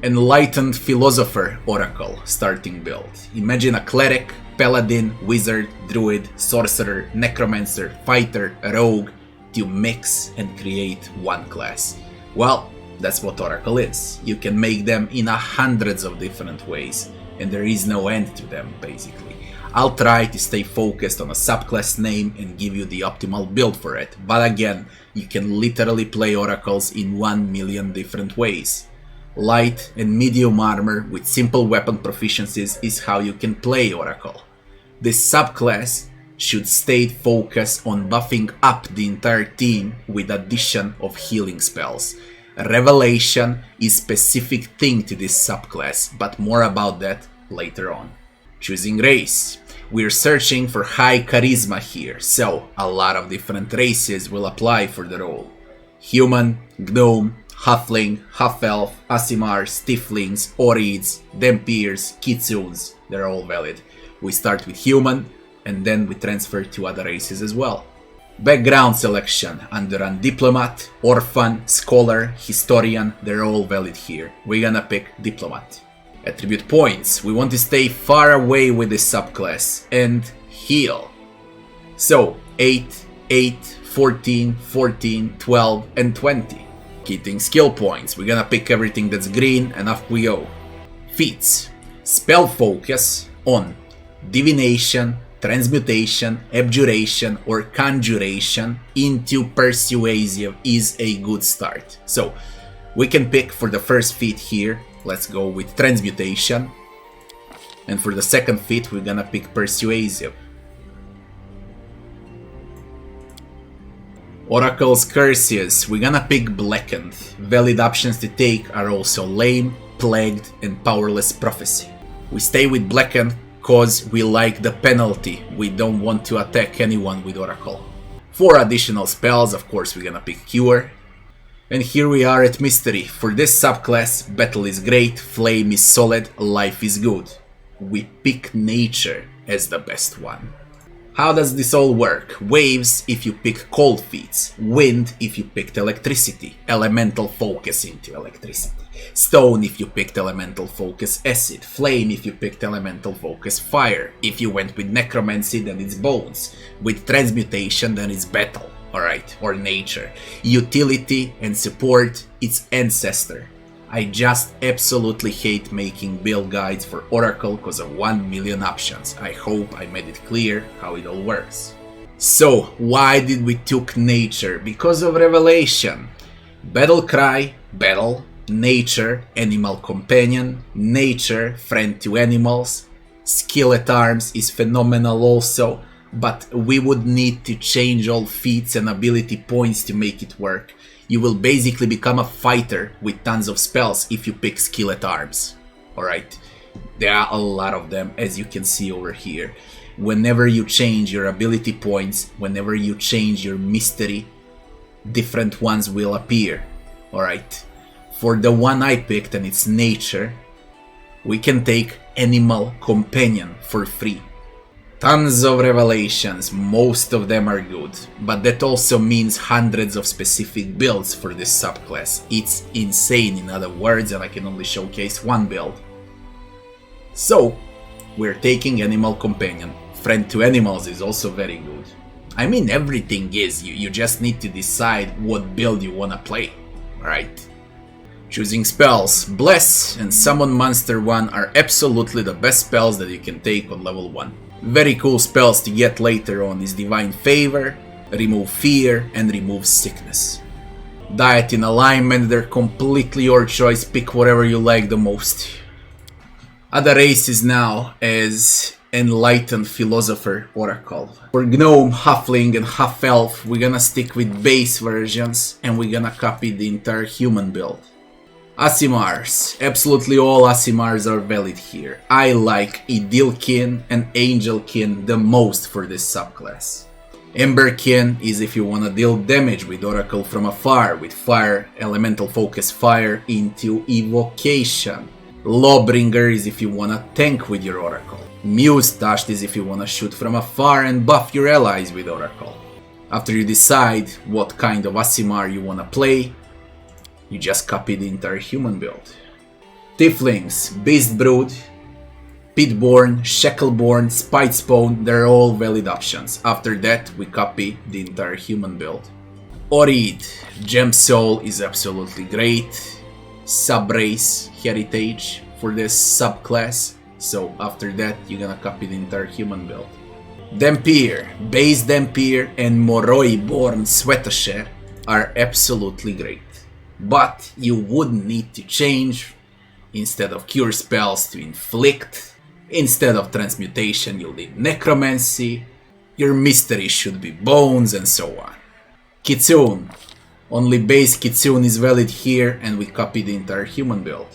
Enlightened Philosopher Oracle starting build. Imagine a cleric, paladin, wizard, druid, sorcerer, necromancer, fighter, rogue to mix and create one class. Well, that's what Oracle is. You can make them in hundreds of different ways, and there is no end to them, basically. I'll try to stay focused on a subclass name and give you the optimal build for it, but again, you can literally play Oracles in 1,000,000 different ways. Light and medium armor with simple weapon proficiencies is how you can play Oracle. This subclass should stay focused on buffing up the entire team with addition of healing spells. Revelation is specific thing to this subclass, but more about that later on. Choosing race. We're searching for high charisma here, so a lot of different races will apply for the role. Human, gnome, halfling, half-elf, Aasimars, tieflings, Orids, Dhampirs, Kitsunes, they're all valid. We start with human, and then we transfer to other races as well. Background selection under Diplomat, Orphan, Scholar, Historian, they're all valid here. We're gonna pick Diplomat. Attribute points, we want to stay far away with this subclass and heal. So 8, 8, 14, 14, 12 and 20. Hitting skill points, we're gonna pick everything that's green and off we go. Feats, spell focus on divination, transmutation, abjuration or conjuration into persuasive is a good start. So we can pick for the first feat here, let's go with transmutation, and for the second feat we're gonna pick persuasive. Oracle's curses, we're gonna pick blackened. Valid options to take are also lame, plagued and powerless prophecy. We stay with blackened cause we like the penalty, we don't want to attack anyone with Oracle. For additional spells, of course, we're gonna pick Cure. And here we are at Mystery. For this subclass, Battle is great, Flame is solid, Life is good. We pick Nature as the best one. How does this all work? Waves if you pick cold feats, wind if you picked electricity, elemental focus into electricity, stone if you picked elemental focus acid, flame if you picked elemental focus fire, if you went with necromancy then it's bones, with transmutation then it's battle, alright, or nature, utility and support it's ancestor. I just absolutely hate making build guides for Oracle because of 1,000,000 options. I hope I made it clear how it all works. So, why did we took nature? Because of revelation. Battle cry, battle, nature, animal companion, nature, friend to animals. Skill at arms is phenomenal also, but we would need to change all feats and ability points to make it work. You will basically become a fighter with tons of spells if you pick skill at arms. Alright, there are a lot of them as you can see over here. Whenever you change your ability points, whenever you change your mystery, different ones will appear. Alright, for the one I picked and it's nature, we can take animal companion for free. Tons of revelations, most of them are good, but that also means hundreds of specific builds for this subclass. It's insane in other words, and I can only showcase one build. So, we're taking Animal Companion. Friend to Animals is also very good. I mean, everything is, you just need to decide what build you wanna play, right? Choosing spells, Bless and Summon Monster 1 are absolutely the best spells that you can take on level 1. Very cool spells to get later on is Divine Favor, Remove Fear and Remove Sickness. Diet in Alignment, they're completely your choice, pick whatever you like the most. Other races now as Enlightened Philosopher Oracle. For Gnome, Halfling and Half-Elf, we're gonna stick with base versions and we're gonna copy the entire human build. Aasimars, absolutely all Aasimars are valid here. I like Idilkin and Angelkin the most for this subclass. Emberkin is if you wanna deal damage with Oracle from afar, with fire, elemental focus fire into evocation. Lawbringer is if you wanna tank with your Oracle. Muse-Tashed is if you wanna shoot from afar and buff your allies with Oracle. After you decide what kind of Aasimar you wanna play, you just copy the entire human build. Tieflings, Beast Brood, Pitborn, Shackleborn, Spitespawn, they're all valid options. After that, we copy the entire human build. Orid, Gem Soul is absolutely great. Subrace Heritage for this subclass. So after that, you're gonna copy the entire human build. Dhampir, Base Dhampir and Moroi Born Sweatasher are absolutely great. But you would need to change, instead of cure spells, to inflict. Instead of transmutation, you'll need necromancy. Your mystery should be bones, and so on. Kitsune. Only base Kitsune is valid here, and we copy the entire human build.